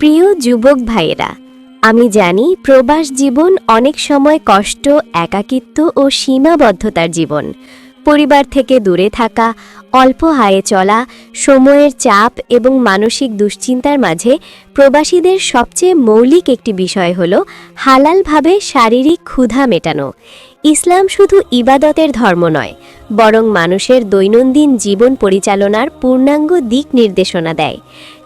প্রিয় যুবক ভাইয়েরা, আমি জানি প্রবাস জীবন অনেক সময় কষ্ট, একাকিত্ব ও সীমাবদ্ধতার জীবন। পরিবার থেকে দূরে থাকা, অল্প আয়ে চলা, সময়ের চাপ এবং মানসিক দুশ্চিন্তার মাঝে প্রবাসীদের সবচেয়ে মৌলিক একটি বিষয় হল হালালভাবে শারীরিক ক্ষুধা মেটানো। ইসলাম শুধু ইবাদতের ধর্ম নয়, বরং মানুষের দৈনন্দিন জীবন পরিচালনার পূর্ণাঙ্গ দিক নির্দেশনা দেয়।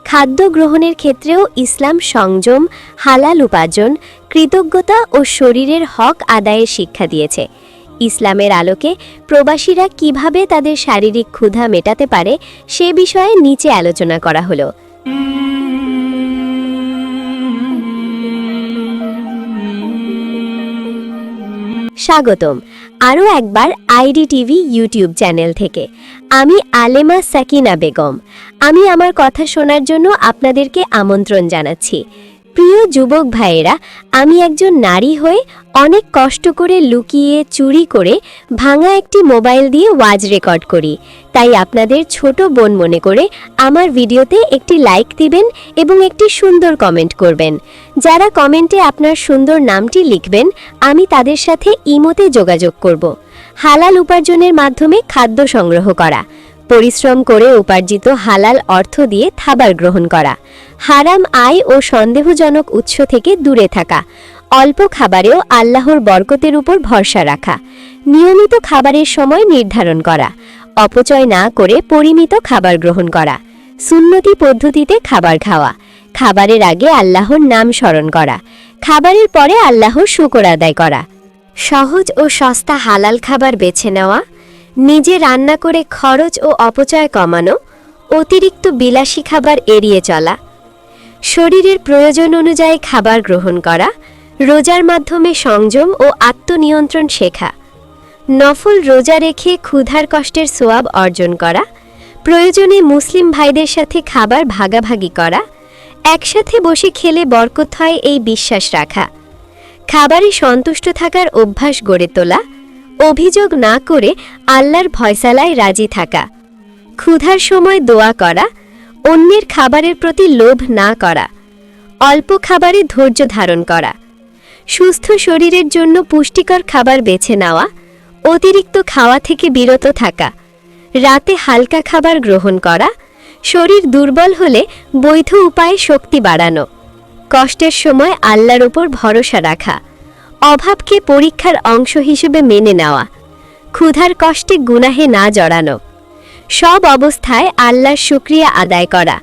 খাদ্য গ্রহণের ক্ষেত্রেও ইসলাম সংযম, হালাল উপার্জন, কৃতজ্ঞতা ও শরীরের হক আদায়ের শিক্ষা দিয়েছে। ইসলামের আলোকে প্রবাসীরা কিভাবে তাদের শারীরিক ক্ষুধা মেটাতে পারে সে বিষয়ে নিচে আলোচনা করা হলো। স্বাগতম আরও একবার আইডিটিভি ইউটিউব চ্যানেল থেকে। আমি আলেমা সাকিনা বেগম। আমি আমার কথা শোনার জন্য আপনাদেরকে আমন্ত্রণ জানাচ্ছি। প্রিয় যুবক ভাইয়েরা, আমি একজন নারী হয়ে অনেক কষ্ট করে লুকিয়ে চুরি করে ভাঙা একটি মোবাইল দিয়ে ওয়াজ রেকর্ড করি। তাই আপনাদের ছোট বোন মনে করে আমার ভিডিওতে একটি লাইক দিবেন এবং একটি সুন্দর কমেন্ট করবেন। যারা কমেন্টে আপনার সুন্দর নামটি লিখবেন, আমি তাদের সাথে ইমোতে যোগাযোগ করব। হালাল উপার্জনের মাধ্যমে খাদ্য সংগ্রহ করা, পরিশ্রম করে উপার্জিত হালাল অর্থ দিয়ে খাবার গ্রহণ করা, হারাম আয় ও সন্দেহজনক উৎস থেকে দূরে থাকা, অল্প খাবারেও আল্লাহর বরকতের উপর ভরসা রাখা, নিয়মিত খাবারের সময় নির্ধারণ করা, অপচয় না করে পরিমিত খাবার গ্রহণ করা, সুন্নতি পদ্ধতিতে খাবার খাওয়া, খাবারের আগে আল্লাহর নাম স্মরণ করা, খাবারের পরে আল্লাহর শুকর আদায় করা, সহজ ও সস্তা হালাল খাবার বেছে নেওয়া, নিজে রান্না করে খরচ ও অপচয় কমানো, অতিরিক্ত বিলাসী খাবার এড়িয়ে চলা, শরীরের প্রয়োজন অনুযায়ী খাবার গ্রহণ করা, রোজার মাধ্যমে সংযম ও আত্মনিয়ন্ত্রণ শেখা, নফল রোজা রেখে ক্ষুধার কষ্টের সোয়াব অর্জন করা, প্রয়োজনে মুসলিম ভাইদের সাথে খাবার ভাগাভাগি করা, একসাথে বসে খেলে বরকত হয় এই বিশ্বাস রাখা, খাবারে সন্তুষ্ট থাকার অভ্যাস গড়ে তোলা, অভিযোগ না করে আল্লাহর ফয়সালায় রাজি থাকা, ক্ষুধার সময় দোয়া করা, অন্যের খাবারের প্রতি লোভ না করা, অল্প খাবারে ধৈর্য ধারণ করা, সুস্থ শরীরের জন্য পুষ্টিকর খাবার বেছে নেওয়া, অতিরিক্ত খাওয়া থেকে বিরত থাকা, রাতে হালকা খাবার গ্রহণ করা, শরীর দুর্বল হলে বৈধ উপায়ে শক্তি বাড়ানো, কষ্টের সময় আল্লাহর উপর ভরসা রাখা, অভাবকে পরীক্ষার অংশ হিসেবে মেনে নেওয়া, ক্ষুধার কষ্টে গুনাহে না জড়ানো, সব অবস্থায় আল্লাহর শুকরিয়া আদায় করা।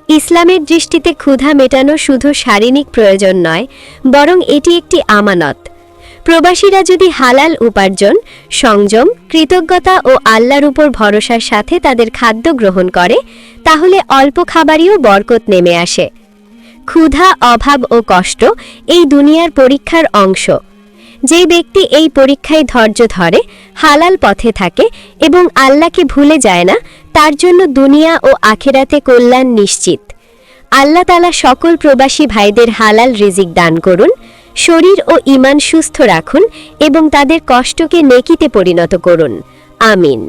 ইসলামের দৃষ্টিতে ক্ষুধা মেটানো শুধু শারীরিক প্রয়োজন নয়, বরং এটি একটি আমানত। প্রবাসীরা যদি হালাল উপার্জন, সংযম, কৃতজ্ঞতা ও আল্লাহর উপর ভরসার সাথে তাদের খাদ্য গ্রহণ করে, তাহলে অল্প খাবারেও বরকত নেমে আসে। ক্ষুধা, অভাব ও কষ্ট এই দুনিয়ার পরীক্ষার অংশ। যে ব্যক্তি এই পরীক্ষায় ধৈর্য ধরে, হালাল পথে থাকে এবং আল্লাহকে ভুলে যায় না, তার জন্য দুনিয়া ও আখিরাতে কল্যাণ নিশ্চিত। আল্লাহ তাআলা সকল প্রবাসী ভাইদের হালাল রিজিক দান করুন, শরীর ও ঈমান সুস্থ রাখুন এবং তাদের কষ্টকে নেকিতে পরিণত করুন। আমিন।